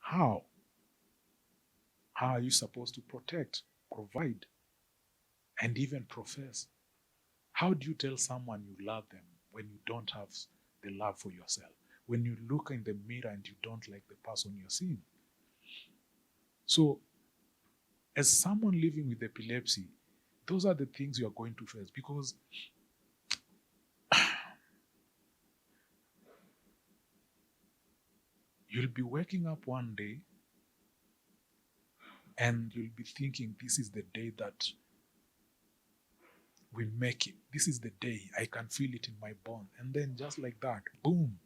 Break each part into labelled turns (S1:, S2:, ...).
S1: How? How are you supposed to protect, provide, and even profess? How do you tell someone you love them when you don't have the love for yourself? When you look in the mirror and you don't like the person you're seeing? So, as someone living with epilepsy, those are the things you are going to face because you'll be waking up one day and you'll be thinking, this is the day that we make it. This is the day. I can feel it in my bones. And then just like that, boom,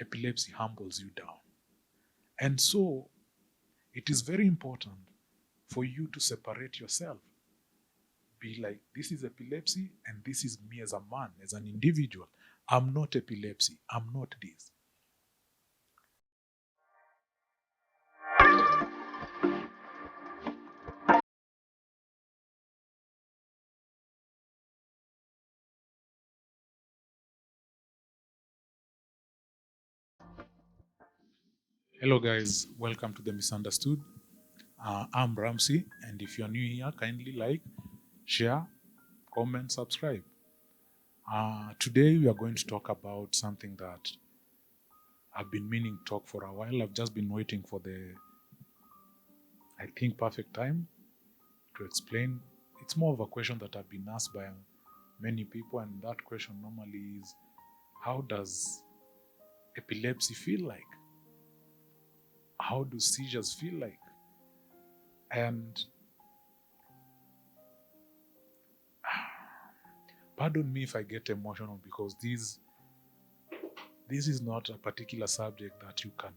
S1: epilepsy humbles you down. And so it is very important for you to separate yourself. Be like, this is epilepsy and this is me as a man, as an individual. I'm not epilepsy. I'm not this. Hello, guys. Welcome to The Misunderstood. I'm Ramsey, and if you're new here, kindly like, share, comment, subscribe. Today, we are going to talk about something that I've been meaning to talk for a while. I've just been waiting for the, I think, perfect time to explain. It's more of a question that I've been asked by many people, and that question normally is, how does epilepsy feel like? How do seizures feel like? And pardon me if I get emotional because this is not a particular subject that you can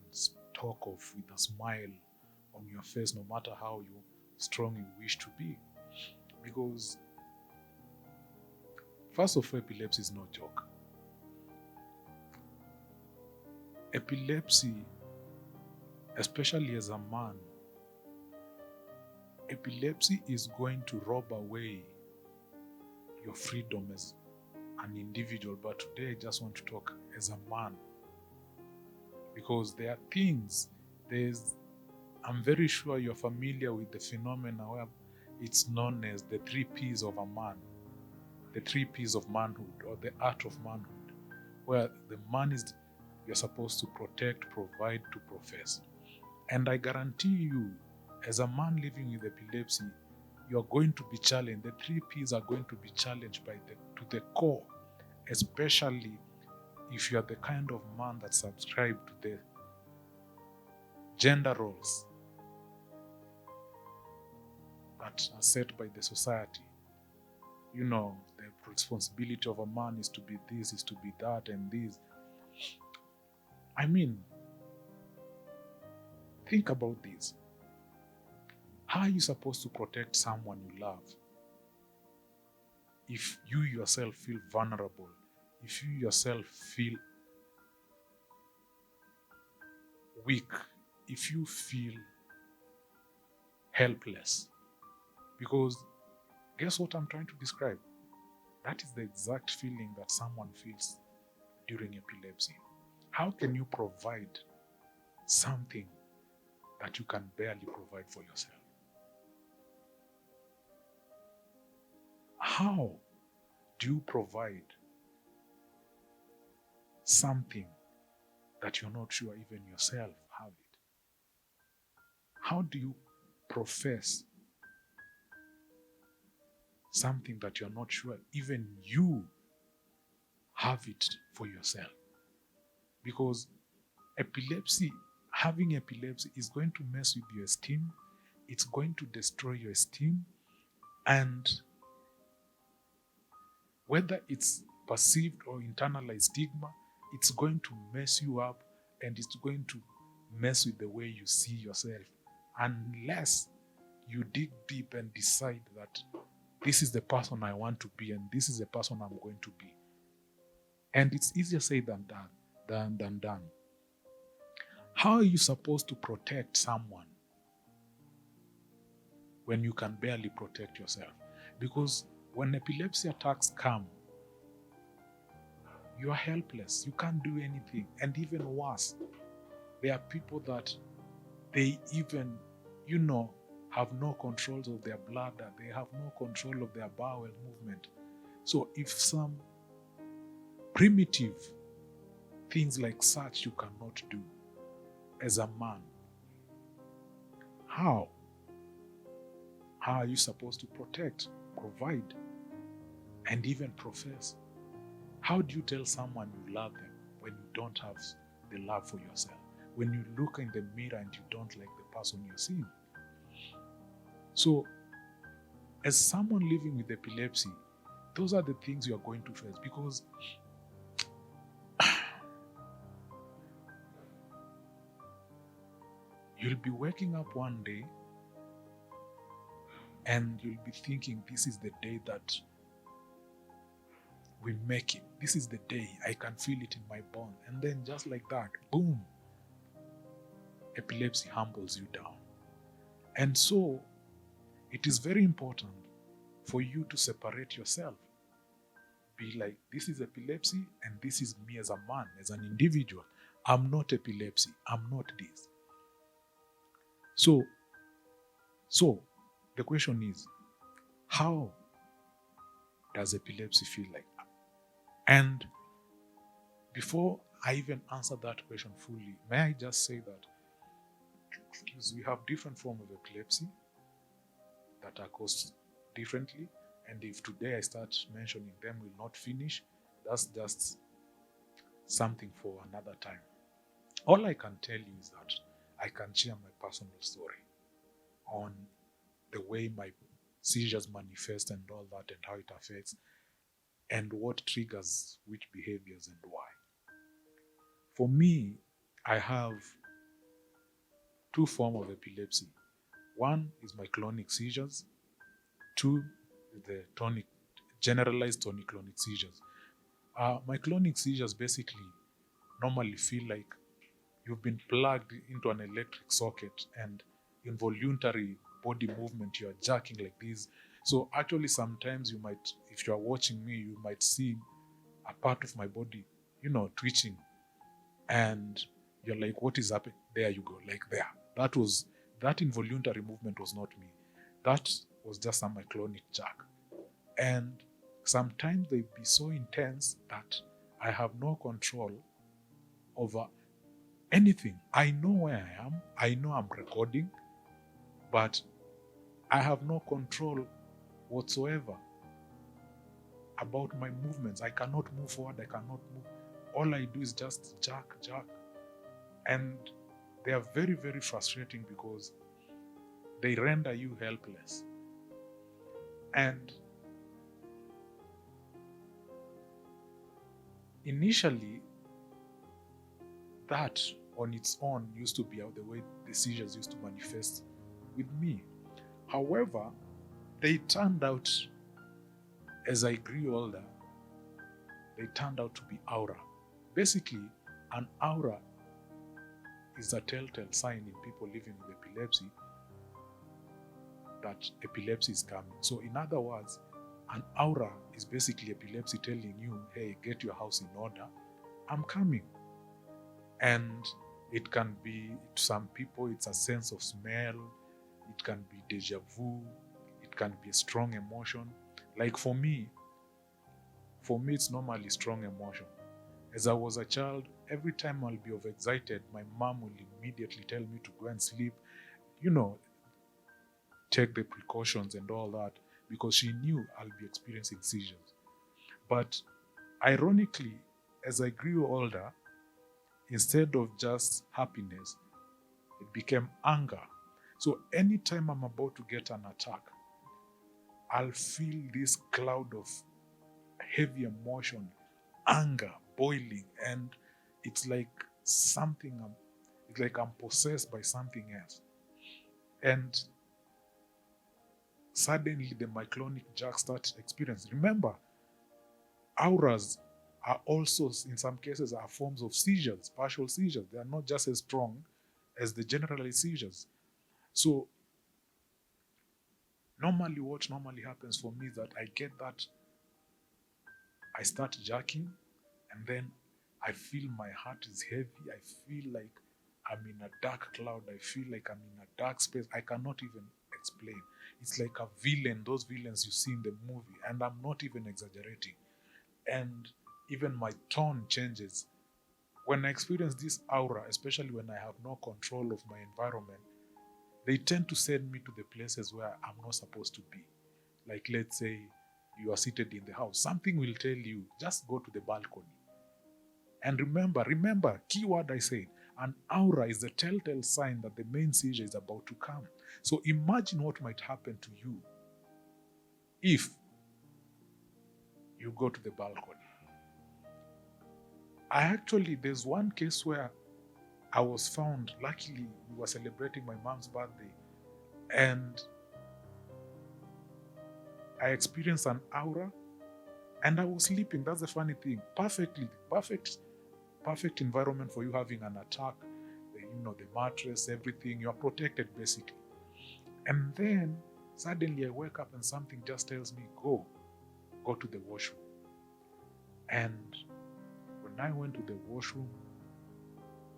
S1: talk of with a smile on your face, no matter how you strong you wish to be. Because first of all, epilepsy is no joke. Epilepsy, especially as a man, epilepsy is going to rob away your freedom as an individual. But today I just want to talk as a man. Because there are things, I'm very sure you're familiar with the phenomena where it's known as the 3 Ps of a man, the 3 Ps of manhood or the art of manhood, where the man is, you're supposed to protect, provide, to profess. And I guarantee you, as a man living with epilepsy, you're going to be challenged. The 3 Ps are going to be challenged to the core, especially if you're the kind of man that subscribes to the gender roles that are set by the society. You know, the responsibility of a man is to be this, is to be that, and this. I mean, think about this. How are you supposed to protect someone you love if you yourself feel vulnerable, if you yourself feel weak, if you feel helpless? Because guess what I'm trying to describe? That is the exact feeling that someone feels during epilepsy. How can you provide something that you can barely provide for yourself? How do you provide something that you're not sure even yourself have it? How do you profess something that you're not sure even you have it for yourself? Because having epilepsy is going to mess with your esteem. It's going to destroy your esteem. And whether it's perceived or internalized stigma, it's going to mess you up and it's going to mess with the way you see yourself. Unless you dig deep and decide that this is the person I want to be and this is the person I'm going to be. And it's easier said than done. How are you supposed to protect someone when you can barely protect yourself? Because when epilepsy attacks come, you are helpless. You can't do anything. And even worse, There are people that they even, have no controls of their bladder. They have no control of their bowel movement. So if some primitive things like such you cannot do as a man, how are you supposed to protect, provide, and even profess? How do you tell someone you love them when you don't have the love for yourself? When you look in the mirror and you don't like the person you're seeing? So, as someone living with epilepsy, those are the things you are going to face, because you'll be waking up one day and you'll be thinking, this is the day that we make it. This is the day. I can feel it in my bones. And then just like that, boom, epilepsy humbles you down. And so it is very important for you to separate yourself. Be like, this is epilepsy and this is me as a man, as an individual. I'm not epilepsy. I'm not this. So the question is, how does epilepsy feel like? And before I even answer that question fully, may I just say that we have different forms of epilepsy that are caused differently. And if today I start mentioning them, we'll not finish. That's just something for another time. All I can tell you is that I can share my personal story on the way my seizures manifest and all that, and how it affects, and what triggers which behaviors and why. For me, I have two forms of epilepsy. One is my clonic seizures. Two is the generalized tonic-clonic seizures. My clonic seizures basically normally feel like you've been plugged into an electric socket, and involuntary body movement, you're jerking like this. So actually sometimes you might, if you're watching me, you might see a part of my body, twitching. And you're like, what is happening? There you go, like there. That involuntary movement was not me. That was just some clonic jerk. And sometimes they be so intense that I have no control over anything. I know where I am. I know I'm recording, but I have no control whatsoever about my movements. I cannot move forward. I cannot move. All I do is just jerk. And they are very, very frustrating because they render you helpless. And initially, that on its own used to be the way the seizures used to manifest with me. However, they turned out, as I grew older, they turned out to be aura. Basically, an aura is a telltale sign in people living with epilepsy that epilepsy is coming. So in other words, an aura is basically epilepsy telling you, hey, get your house in order, I'm coming. And it can be, to some people, it's a sense of smell, it can be deja vu, it can be a strong emotion. Like for me, it's normally strong emotion. As I was a child, every time I'll be overexcited, my mom will immediately tell me to go and sleep, take the precautions and all that, because she knew I'll be experiencing seizures. But ironically, as I grew older, instead of just happiness, it became anger. So anytime I'm about to get an attack, I'll feel this cloud of heavy emotion, anger, boiling, and it's like I'm possessed by something else. And suddenly the myoclonic jerk starts experiencing. Remember, auras are also, in some cases, are forms of seizures, partial seizures. They are not just as strong as the generalized seizures. So what normally happens for me is that I get that, I start jerking, and then I feel my heart is heavy. I feel like I'm in a dark cloud. I feel like I'm in a dark space. I cannot even explain. It's like a villain, those villains you see in the movie. And I'm not even exaggerating. And even my tone changes. When I experience this aura, especially when I have no control of my environment, they tend to send me to the places where I'm not supposed to be. Like, let's say you are seated in the house. Something will tell you, just go to the balcony. And remember, keyword I said, an aura is the telltale sign that the main seizure is about to come. So imagine what might happen to you if you go to the balcony. There's one case where I was found, luckily we were celebrating my mom's birthday, and I experienced an aura and I was sleeping. That's the funny thing. Perfect environment for you having an attack. The mattress, everything, you're protected basically. And then suddenly I wake up and something just tells me, go to the washroom. And when I went to the washroom,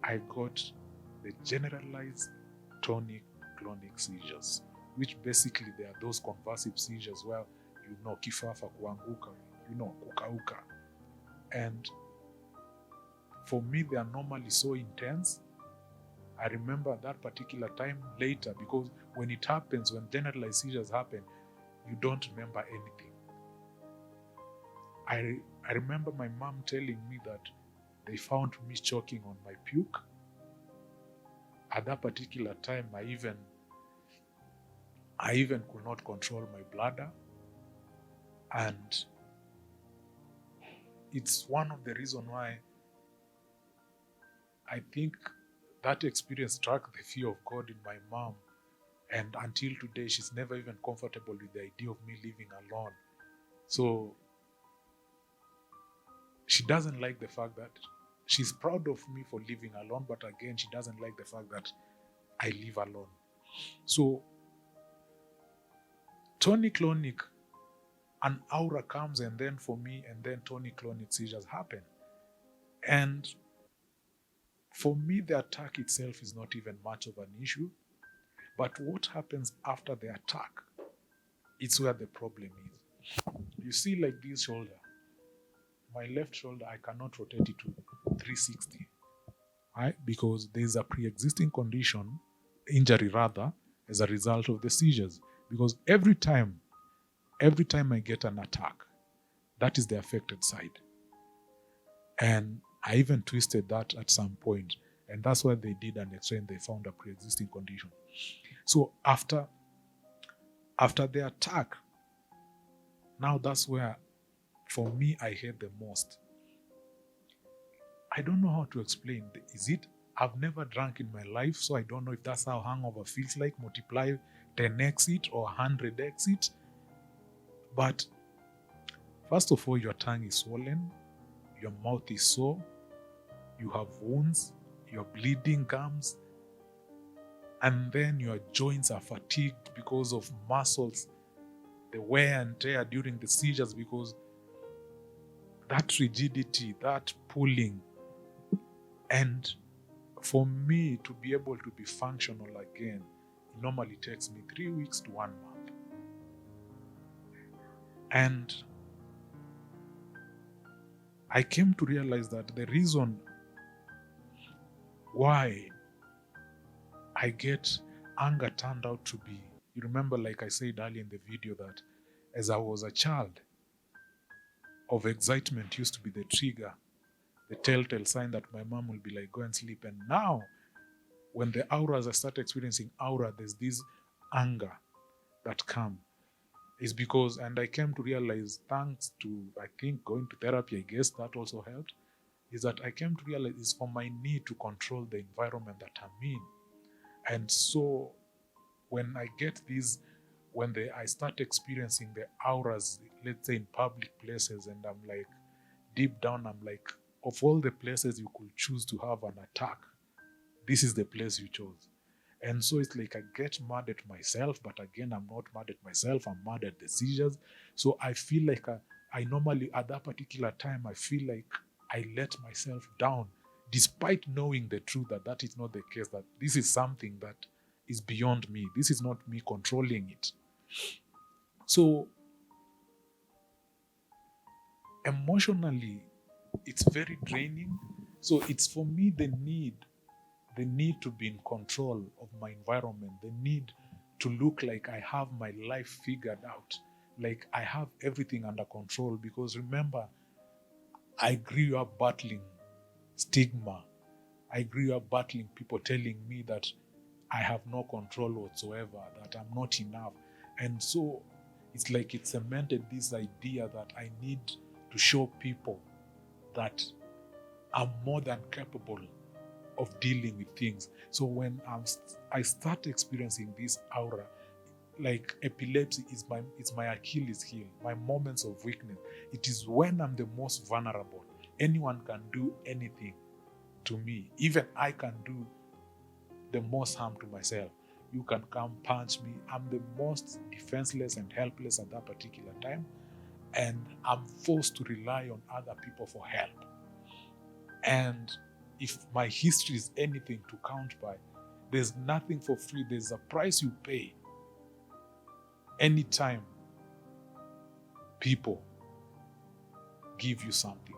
S1: I got the generalized tonic-clonic seizures, which basically they are those convulsive seizures where kifafa, kuanguka, kukauka. And for me, they are normally so intense. I remember that particular time later, because when it happens, when generalized seizures happen, you don't remember anything. I remember my mom telling me that they found me choking on my puke. At that particular time, I even could not control my bladder. And it's one of the reasons why I think that experience struck the fear of God in my mom. And until today, she's never even comfortable with the idea of me living alone. So she doesn't like the fact that she's proud of me for living alone, but again, she doesn't like the fact that I live alone. So tonic-clonic, an aura comes, and then for me, and then tonic-clonic seizures happen. And for me, the attack itself is not even much of an issue. But what happens after the attack, it's where the problem is. You see, like this shoulder, my left shoulder, I cannot rotate it to 360. Right? Because there's a pre-existing injury rather, as a result of the seizures. Because every time I get an attack, that is the affected side. And I even twisted that at some point. And that's why they did an X-ray and they found a pre-existing condition. So after the attack, now that's where, for me, I hate the most. I don't know how to explain. I've never drank in my life, so I don't know if that's how hangover feels like. Multiply 10x it or 100x it. But first of all, your tongue is swollen, your mouth is sore, you have wounds, you're bleeding gums, and then your joints are fatigued because of muscles, the wear and tear during the seizures, because that rigidity, that pulling. And for me to be able to be functional again, it normally takes me 3 weeks to 1 month. And I came to realize that the reason why I get anger turned out to be, you remember, like I said earlier in the video, that as I was a child, of excitement used to be the trigger, the telltale sign that my mom will be like, go and sleep. And now, when the auras, I start experiencing aura, there's this anger that come. Is because, and I came to realize, thanks to, I think, going to therapy, I guess that also helped, is that I came to realize it's for my need to control the environment that I'm in. And so when I get these, I start experiencing the auras, let's say in public places, and I'm like, deep down, I'm like, of all the places you could choose to have an attack, this is the place you chose. And so it's like I get mad at myself, but again, I'm not mad at myself, I'm mad at the seizures. So I feel like I normally, at that particular time, I feel like I let myself down despite knowing the truth that that is not the case, that this is something that is beyond me. This is not me controlling it. So emotionally, it's very draining. So it's for me the need to be in control of my environment, the need to look like I have my life figured out, like I have everything under control. Because remember, I grew up battling stigma. I grew up battling people telling me that I have no control whatsoever, that I'm not enough. And so it's like it cemented this idea that I need to show people that I'm more than capable of dealing with things. So when I start experiencing this aura, like epilepsy is my Achilles heel, my moments of weakness. It is when I'm the most vulnerable. Anyone can do anything to me. Even I can do the most harm to myself. You can come punch me. I'm the most defenseless and helpless at that particular time. And I'm forced to rely on other people for help. And if my history is anything to count by, there's nothing for free. There's a price you pay anytime people give you something,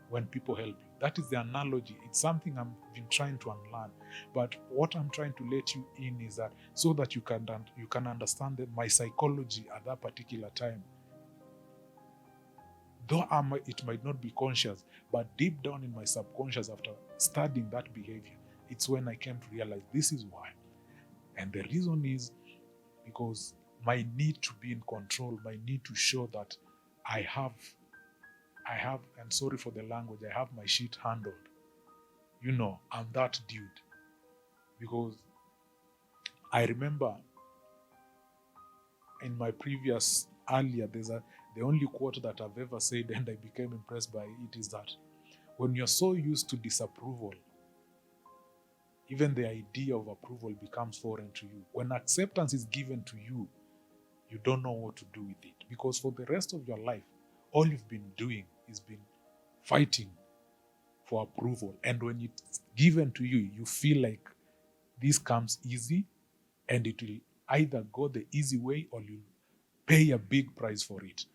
S1: when people help you. That is the analogy. It's something I've been trying to unlearn. But what I'm trying to let you in is that so that you can understand that my psychology at that particular time, though it might not be conscious, but deep down in my subconscious, after studying that behavior, it's when I came to realize this is why. And the reason is because my need to be in control, my need to show that I have, and sorry for the language, I have my shit handled. I'm that dude. Because I remember in my previous earlier, the only quote that I've ever said and I became impressed by it is that when you're so used to disapproval, even the idea of approval becomes foreign to you. When acceptance is given to you, you don't know what to do with it. Because for the rest of your life, all you've been doing is been fighting for approval. And when it's given to you, you feel like this comes easy and it will either go the easy way or you'll pay a big price for it.